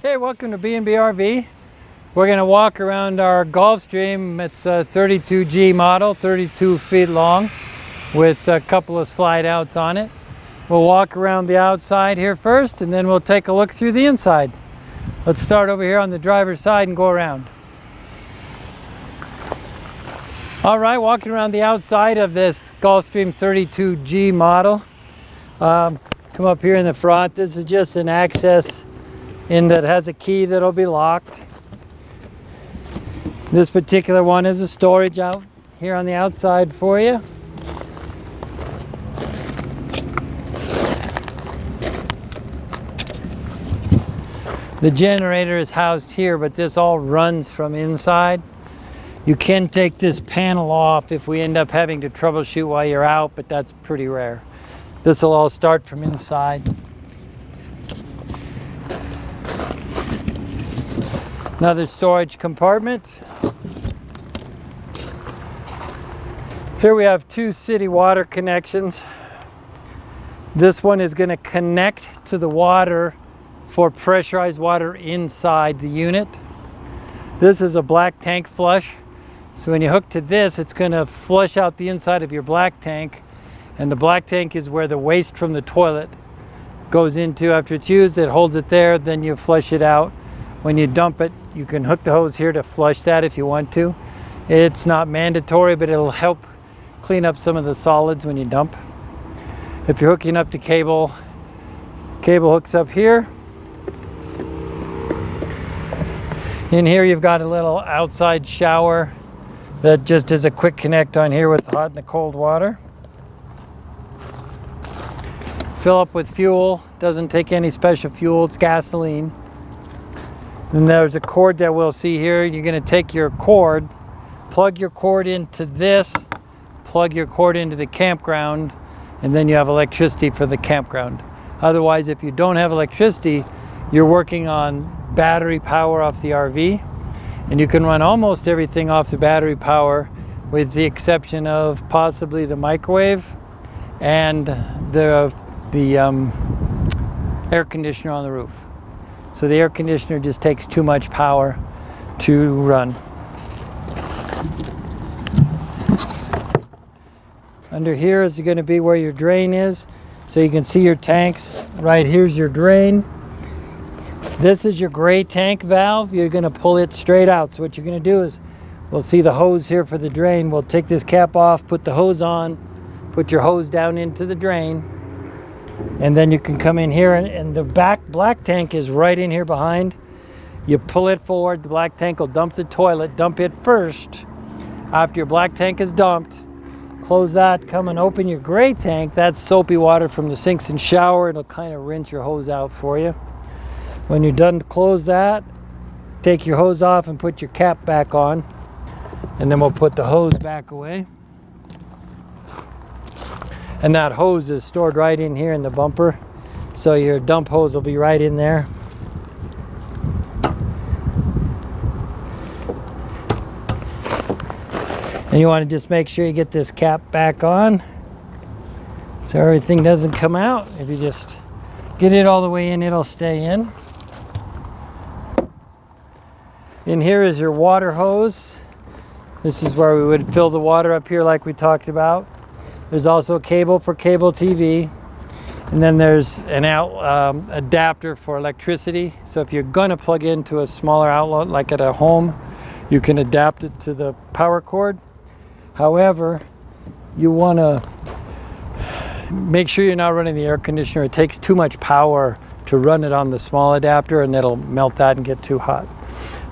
Hey, welcome to B&B RV. We're going to walk around our Gulfstream. It's a 32G model, 32 feet long, with a couple of slide outs on it. We'll walk around the outside here first, and then we'll take a look through the inside. Let's start over here on the driver's side and go around. All right, walking around the outside of this Gulfstream 32G model. Come up here in the front. This is just an access in that has a key that'll be locked. This particular one is a storage out here on the outside for you. The generator is housed here, but this all runs from inside. You can take this panel off if we end up having to troubleshoot while you're out, but that's pretty rare. This will all start from inside. Another storage compartment. Here we have two city water connections. This one is going to connect to the water for pressurized water inside the unit. This is a black tank flush. So when you hook to this, it's going to flush out the inside of your black tank. And the black tank is where the waste from the toilet goes into after it's used. It holds it there, then you flush it out. When you dump it, you can hook the hose here to flush that if you want to. It's not mandatory, but it'll help clean up some of the solids when you dump. If you're hooking up to cable hooks up here. In here you've got a little outside shower that just is a quick connect on here with the hot and the cold water. Fill up with fuel, doesn't take any special fuel, it's gasoline. And there's a cord that we'll see here. You're going to take your cord, plug your cord into this, plug your cord into the campground, and then you have electricity for the campground. Otherwise, if you don't have electricity, you're working on battery power off the RV, and you can run almost everything off the battery power with the exception of possibly the microwave and the air conditioner on the roof. So the air conditioner just takes too much power to run. Under here is going to be where your drain is. So you can see your tanks. Right here's your drain. This is your gray tank valve. You're going to pull it straight out. So what you're going to do is, we'll see the hose here for the drain. We'll take this cap off, put the hose on, put your hose down into the drain. And then you can come in here, and the black tank is right in here behind. You pull it forward, the black tank will dump the toilet. Dump it first. After your black tank is dumped, close that, come and open your gray tank. That's soapy water from the sinks and shower. It'll kind of rinse your hose out for you. When you're done to close that, take your hose off and put your cap back on. And then we'll put the hose back away. And that hose is stored right in here in the bumper. So your dump hose will be right in there. And you want to just make sure you get this cap back on so everything doesn't come out. If you just get it all the way in, it'll stay in. In here is your water hose. This is where we would fill the water up here like we talked about. There's also a cable for cable TV. And then there's an adapter for electricity. So if you're going to plug into a smaller outlet like at a home, you can adapt it to the power cord. However, you want to make sure you're not running the air conditioner. It takes too much power to run it on the small adapter, and it'll melt that and get too hot.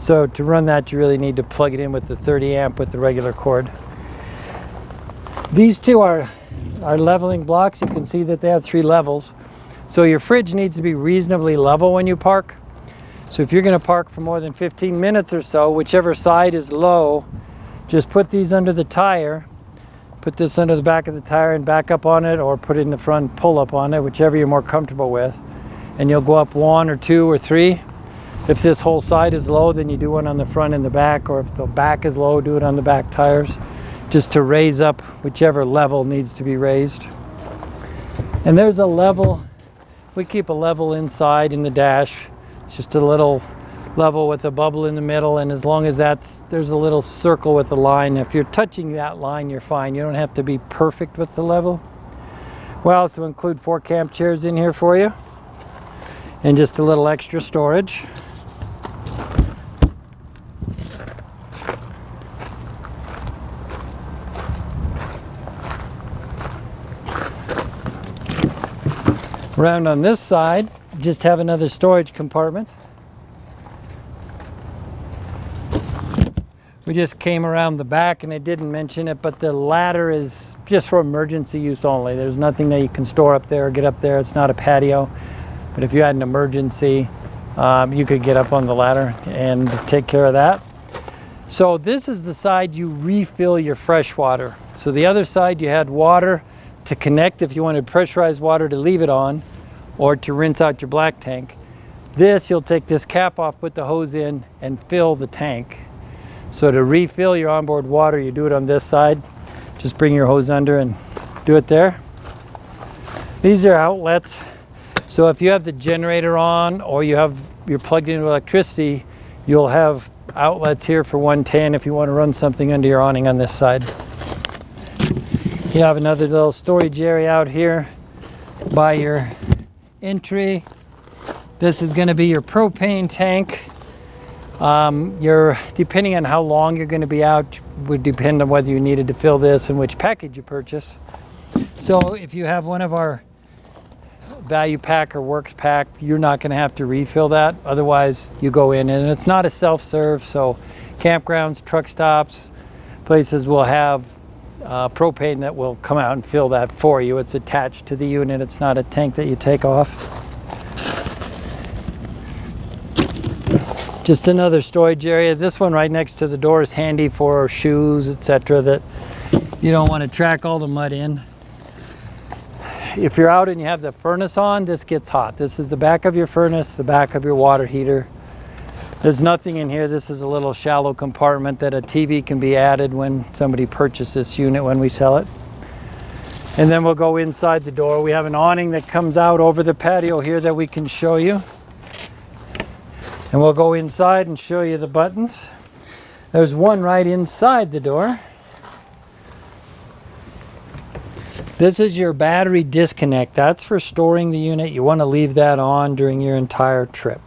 So to run that, you really need to plug it in with the 30 amp with the regular cord. These two are leveling blocks. You can see that they have 3 levels. So your fridge needs to be reasonably level when you park. So if you're going to park for more than 15 minutes or so, whichever side is low, just put these under the tire. Put this under the back of the tire and back up on it, or put it in the front, pull up on it, whichever you're more comfortable with. And you'll go up 1 or 2 or 3. If this whole side is low, then you do one on the front and the back, or if the back is low, do it on the back tires, just to raise up whichever level needs to be raised. And there's a level, we keep a level inside in the dash just a little level with a bubble in the middle, and as long as there's a little circle with a line, if you're touching that line, you're fine. You don't have to be perfect with the level. We also include 4 camp chairs in here for you, and just a little extra storage. Around on this side, just have another storage compartment. We just came around the back and I didn't mention it, but the ladder is just for emergency use only. There's nothing that you can store up there or get up there. It's not a patio, but if you had an emergency, you could get up on the ladder and take care of that. So this is the side you refill your fresh water. So the other side you had water to connect if you wanted pressurized water to leave it on, or to rinse out your black tank. This, you'll take this cap off, put the hose in, and fill the tank. So to refill your onboard water, you do it on this side. Just bring your hose under and do it there. These are outlets. So if you have the generator on, or you're plugged into electricity, you'll have outlets here for 110 if you want to run something under your awning on this side. You have another little storage area out here by your entry. This is going to be your propane tank. Depending on how long you're going to be out, would depend on whether you needed to fill this and which package you purchase. So if you have one of our value pack or works pack, you're not going to have to refill that. Otherwise, you go in, and it's not a self-serve, so campgrounds, truck stops, places will have propane that will come out and fill that for you. It's attached to the unit. It's not a tank that you take off. Just another storage area. This one right next to the door is handy for shoes, etc., that you don't want to track all the mud in. If you're out and you have the furnace on, this gets hot. This is the back of your furnace, the back of your water heater. There's nothing in here. This is a little shallow compartment that a TV can be added when somebody purchases this unit when we sell it. And then we'll go inside the door. We have an awning that comes out over the patio here that we can show you. And we'll go inside and show you the buttons. There's one right inside the door. This is your battery disconnect. That's for storing the unit. You want to leave that on during your entire trip.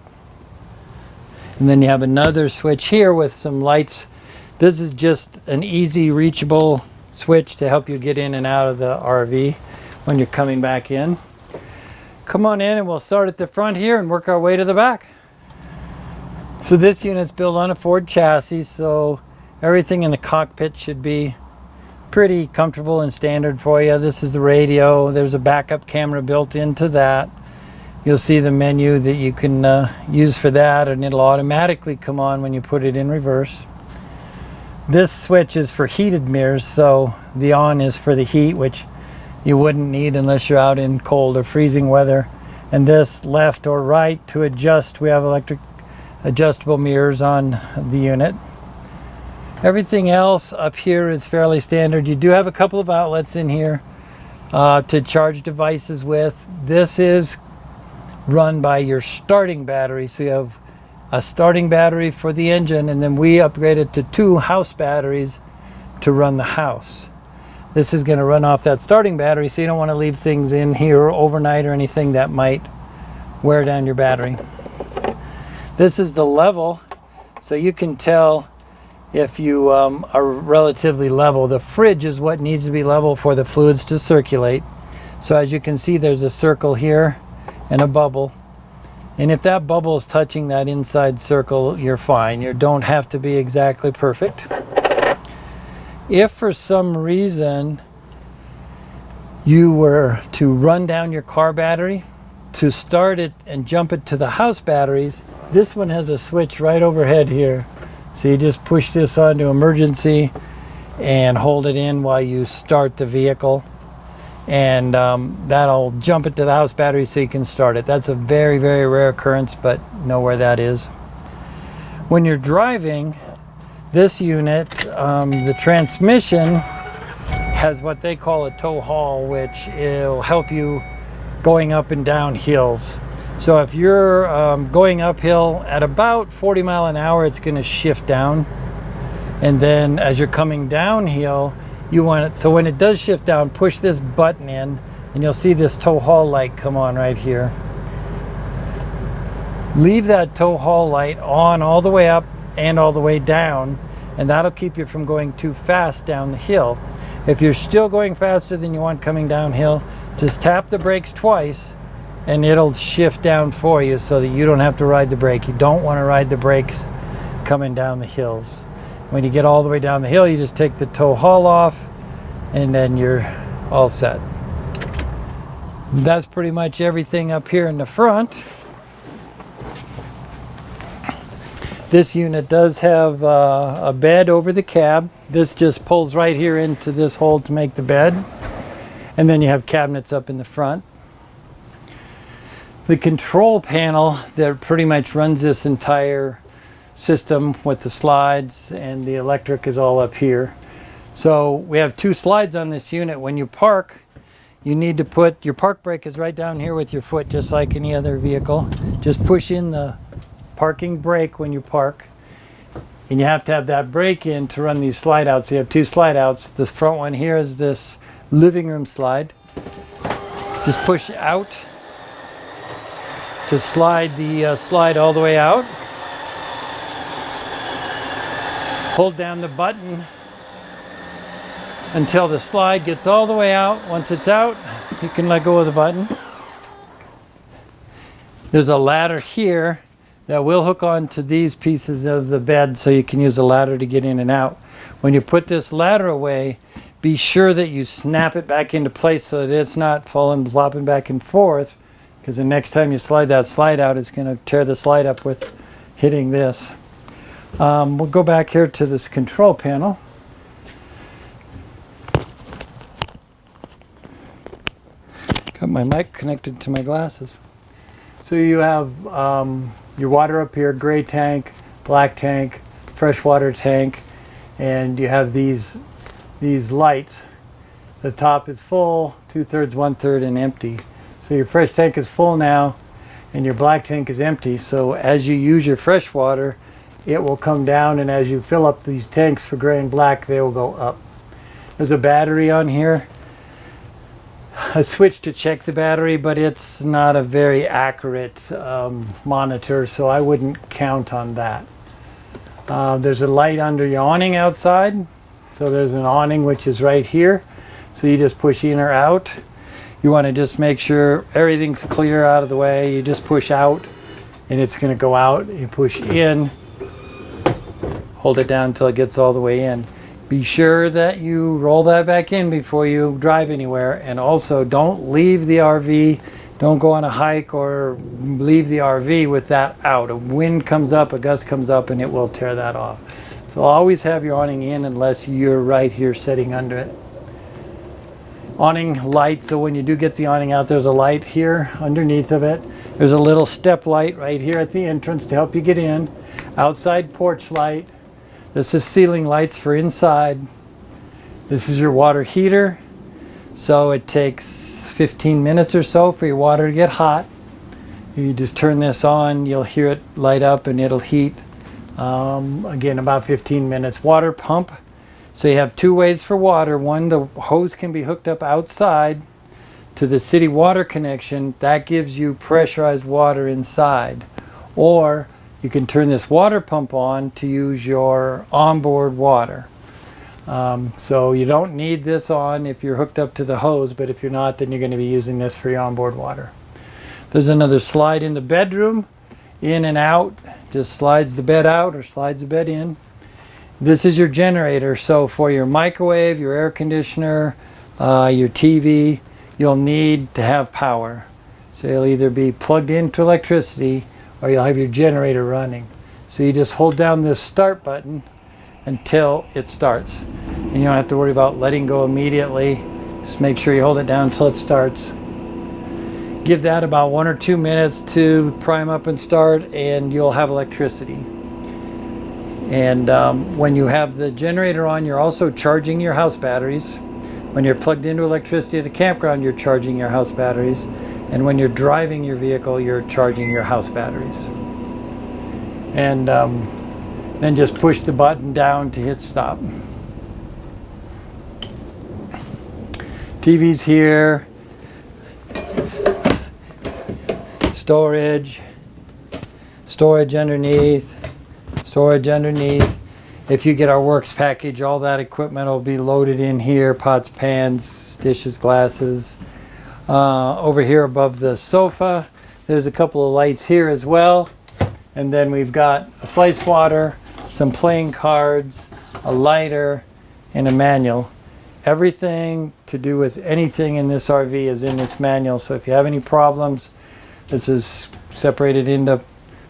And then you have another switch here with some lights. This is just an easy reachable switch to help you get in and out of the RV when you're coming back in. Come on in and we'll start at the front here and work our way to the back. So this unit's built on a Ford chassis, so everything in the cockpit should be pretty comfortable and standard for you. This is the radio. There's a backup camera built into that. You'll see the menu that you can use for that, and it'll automatically come on when you put it in reverse. This switch is for heated mirrors, so the on is for the heat, which you wouldn't need unless you're out in cold or freezing weather. And this left or right to adjust. We have electric adjustable mirrors on the unit. Everything else up here is fairly standard. You do have a couple of outlets in here to charge devices with. This is run by your starting battery, so you have a starting battery for the engine, and then we upgraded to 2 house batteries to run the house. This is going to run off that starting battery, so you don't want to leave things in here overnight or anything that might wear down your battery. This is the level, so you can tell if you are relatively level. The fridge is what needs to be level for the fluids to circulate. So as you can see, there's a circle here and a bubble, and if that bubble is touching that inside circle, you're fine. You don't have to be exactly perfect. If for some reason you were to run down your car battery, to start it and jump it to the house batteries, this one has a switch right overhead here. So you just push this onto emergency and hold it in while you start the vehicle, and that'll jump it to the house battery so you can start it. That's a very, very rare occurrence, but know where that is. When you're driving this unit, the transmission has what they call a tow haul, which will help you going up and down hills. So if you're going uphill at about 40 miles an hour, it's going to shift down. And then as you're coming downhill, you want it, so when it does shift down, push this button in and you'll see this tow haul light come on right here. Leave that tow haul light on all the way up and all the way down, and that'll keep you from going too fast down the hill. If you're still going faster than you want coming downhill, just tap the brakes twice and it'll shift down for you so that you don't have to ride the brake. You don't want to ride the brakes coming down the hills. When you get all the way down the hill, you just take the tow haul off and then you're all set. That's pretty much everything up here in the front. This unit does have a bed over the cab. This just pulls right here into this hole to make the bed. And then you have cabinets up in the front. The control panel that pretty much runs this entire system with the slides and the electric is all up here. So we have two slides on this unit. When you park, you need to put your park brake is right down here with your foot, just like any other vehicle. Just push in the parking brake when you park, and you have to have that brake in to run these slide outs. So you have two slide outs. The front one here is this living room slide. Just push out to slide the slide all the way out. Hold down the button until the slide gets all the way out. Once it's out, you can let go of the button. There's a ladder here that will hook on to these pieces of the bed, so you can use a ladder to get in and out. When you put this ladder away, be sure that you snap it back into place so that it's not falling, flopping back and forth, because the next time you slide that slide out, it's going to tear the slide up with hitting this. We'll go back here to this control panel. Got my mic connected to my glasses. So you have your water up here, gray tank, black tank, freshwater tank, and you have these lights. The top is full, 2/3, 1/3, and empty. So your fresh tank is full now, and your black tank is empty. So as you use your fresh water, it will come down, and as you fill up these tanks for gray and black, they will go up. There's a battery on here. I switched to check the battery, but it's not a very accurate monitor, so I wouldn't count on that. There's a light under your awning outside. So there's an awning which is right here. So you just push in or out. You want to just make sure everything's clear out of the way. You just push out and it's going to go out. You push in, hold it down until it gets all the way in. Be sure that you roll that back in before you drive anywhere, and also don't leave the RV. Don't go on a hike or leave the RV with that out. A wind comes up, a gust comes up, and it will tear that off. So always have your awning in unless you're right here sitting under it. Awning light, so when you do get the awning out, there's a light here underneath of it. There's a little step light right here at the entrance to help you get in. Outside porch light. This is ceiling lights for inside. This is your water heater. So it takes 15 minutes or so for your water to get hot. You just turn this on, you'll hear it light up and it'll heat. Again, about 15 minutes. Water pump. So you have two ways for water. One, the hose can be hooked up outside to the city water connection. That gives you pressurized water inside. Or you can turn this water pump on to use your onboard water. So you don't need this on if you're hooked up to the hose, but if you're not, then you're going to be using this for your onboard water. There's another slide in the bedroom, in and out. Just slides the bed out or slides the bed in. This is your generator. So for your microwave, your air conditioner, your TV, you'll need to have power. So you'll either be plugged into electricity or you'll have your generator running. So you just hold down this start button until it starts. And you don't have to worry about letting go immediately. Just make sure you hold it down until it starts. Give that about 1 or 2 minutes to prime up and start, and you'll have electricity. And when you have the generator on, you're also charging your house batteries. When you're plugged into electricity at a campground, you're charging your house batteries. And when you're driving your vehicle, you're charging your house batteries. And then just push the button down to hit stop. TV's here. Storage underneath, storage underneath. If you get our works package, all that equipment will be loaded in here, pots, pans, dishes, glasses. Over here above the sofa, there's a couple of lights here as well. And then we've got a flight swatter, some playing cards, a lighter, and a manual. Everything to do with anything in this RV is in this manual. So if you have any problems, this is separated into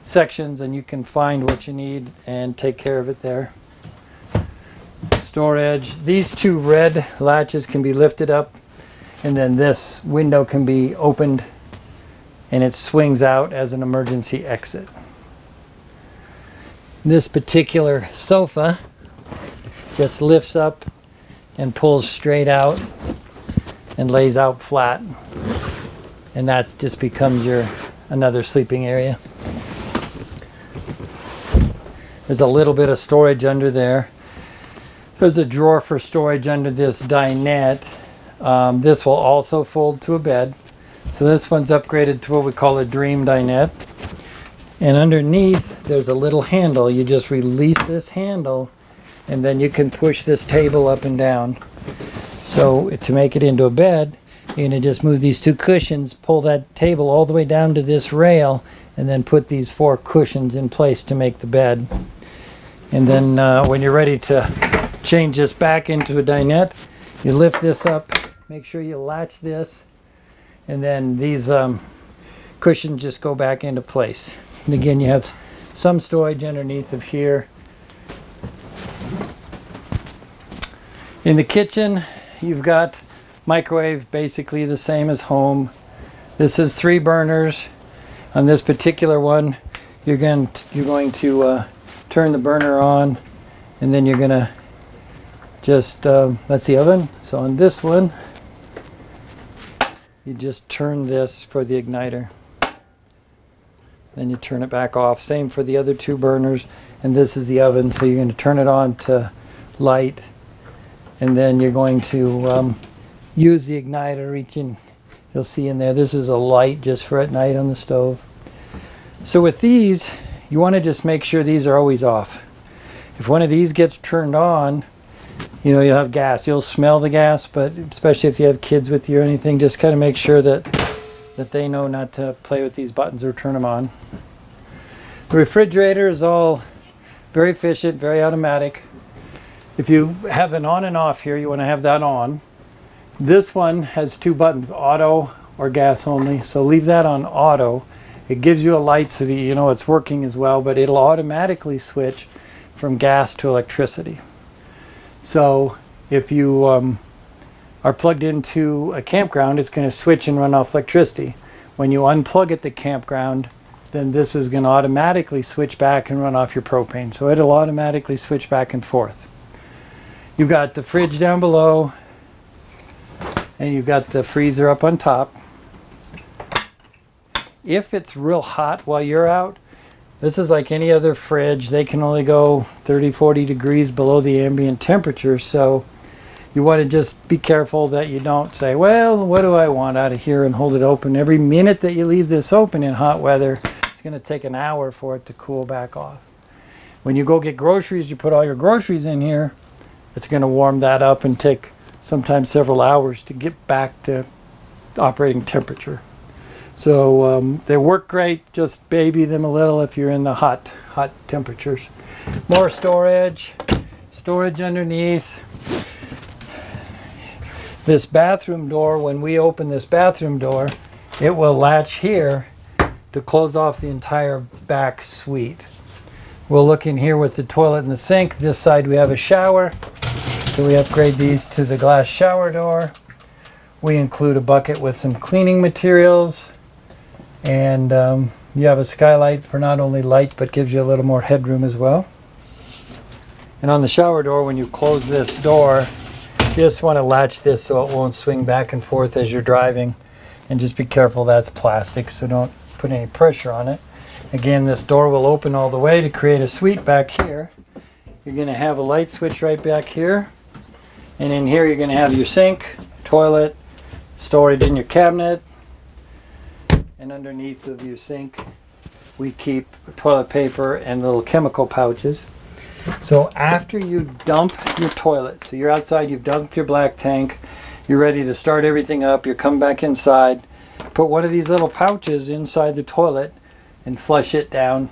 sections and you can find what you need and take care of it there. Storage. These two red latches can be lifted up, and then this window can be opened and it swings out as an emergency exit. This particular sofa just lifts up and pulls straight out and lays out flat, and that just becomes your another sleeping area. There's a little bit of storage under there. There's a drawer for storage under this dinette. This will also fold to a bed. So this one's upgraded to what we call a dream dinette. And underneath there's a little handle. You just release this handle and then you can push this table up and down. So to make it into a bed, you're going to just move these two cushions, pull that table all the way down to this rail, and then put these 4 cushions in place to make the bed. And then when you're ready to change this back into a dinette, you lift this up, make sure you latch this, and then these cushions just go back into place. And again, you have some storage underneath of here. In the kitchen, you've got microwave, basically the same as home. This is 3 burners. On this particular one, you're going to turn the burner on, and then you're going to just, that's the oven. So on this one, you just turn this for the igniter. Then you turn it back off. Same for the other 2 burners. And this is the oven, so you're going to turn it on to light. And then you're going to use the igniter, reaching, you'll see in there, this is a light just for at night on the stove. So with these, you want to just make sure these are always off. If one of these gets turned on, you know, you'll have gas. You'll smell the gas, but especially if you have kids with you or anything, just kind of make sure that they know not to play with these buttons or turn them on. The refrigerator is all very efficient, very automatic. If you have an on and off here, you want to have that on. This one has 2 buttons, auto or gas only. So leave that on auto. It gives you a light so that you know it's working as well, but it'll automatically switch from gas to electricity. So if you are plugged into a campground, it's going to switch and run off electricity. When you unplug at the campground, then this is going to automatically switch back and run off your propane. So it'll automatically switch back and forth. You've got the fridge down below, and you've got the freezer up on top. If it's real hot while you're out, this is like any other fridge. They can only go 30, 40 degrees below the ambient temperature. So you want to just be careful that you don't say, well, what do I want out of here, and hold it open. Every minute that you leave this open in hot weather, it's going to take an hour for it to cool back off. When you go get groceries, you put all your groceries in here. It's going to warm that up and take sometimes several hours to get back to operating temperature. So they work great. Just baby them a little if you're in the hot temperatures. More storage underneath. This bathroom door, when we open this bathroom door, it will latch here to close off the entire back suite. We'll look in here with the toilet and the sink. This side we have a shower, so we upgrade these to the glass shower door. We include a bucket with some cleaning materials, and you have a skylight for not only light but gives you a little more headroom as well. And on the shower door, when you close this door, you just want to latch this so it won't swing back and forth as you're driving. And just be careful, that's plastic, so don't put any pressure on it. Again, this door will open all the way to create a suite back here. You're going to have a light switch right back here. And in here you're going to have your sink, toilet, storage in your cabinet. And underneath of your sink we keep toilet paper and little chemical pouches. So after you dump your toilet, so you're outside, you've dumped your black tank, you're ready to start everything up, you're coming back inside, put one of these little pouches inside the toilet and flush it down.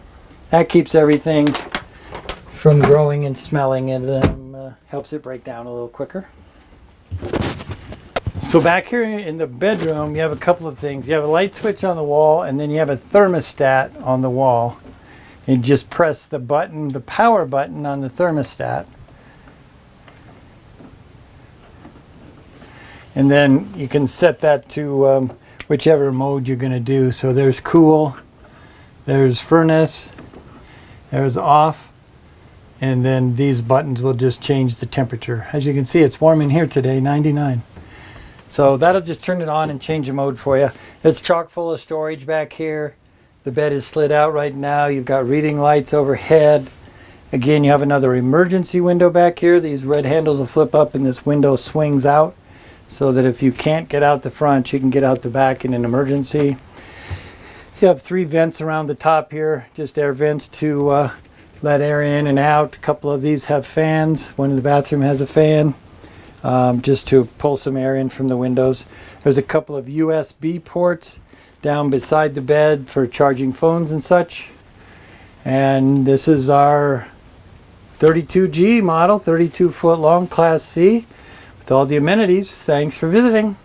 That keeps everything from growing and smelling, and helps it break down a little quicker. So back here in the bedroom, you have a couple of things. You have a light switch on the wall, and then you have a thermostat on the wall. And just press the button, the power button on the thermostat. And then you can set that to whichever mode you're going to do. So there's cool, there's furnace, there's off, and then these buttons will just change the temperature. As you can see, it's warm in here today, 99. So that'll just turn it on and change the mode for you. It's chock full of storage back here. The bed is slid out right now. You've got reading lights overhead. Again, you have another emergency window back here. These red handles will flip up and this window swings out so that if you can't get out the front, you can get out the back in an emergency. You have 3 vents around the top here, just air vents to let air in and out. A couple of these have fans. One in the bathroom has a fan. Just to pull some air in from the windows. There's a couple of USB ports down beside the bed for charging phones and such. And this is our 32G model, 32 foot long, Class C, with all the amenities. Thanks for visiting.